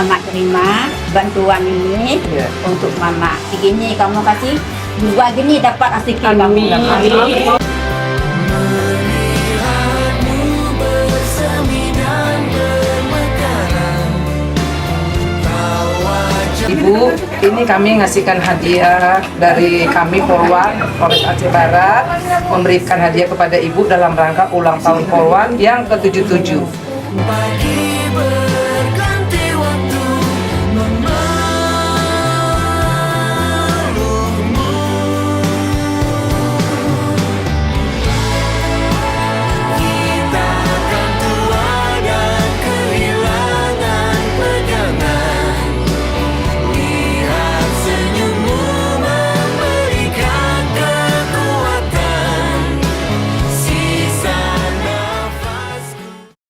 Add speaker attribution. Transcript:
Speaker 1: Mama terima bantuan ini untuk Mama. Begini kamu kasih dua gini dapat asik kamu.
Speaker 2: Ibu, ini kami ngasihkan hadiah dari kami Polwan Polres Aceh Barat, memberikan hadiah kepada Ibu dalam rangka ulang tahun Polwan yang ke-77.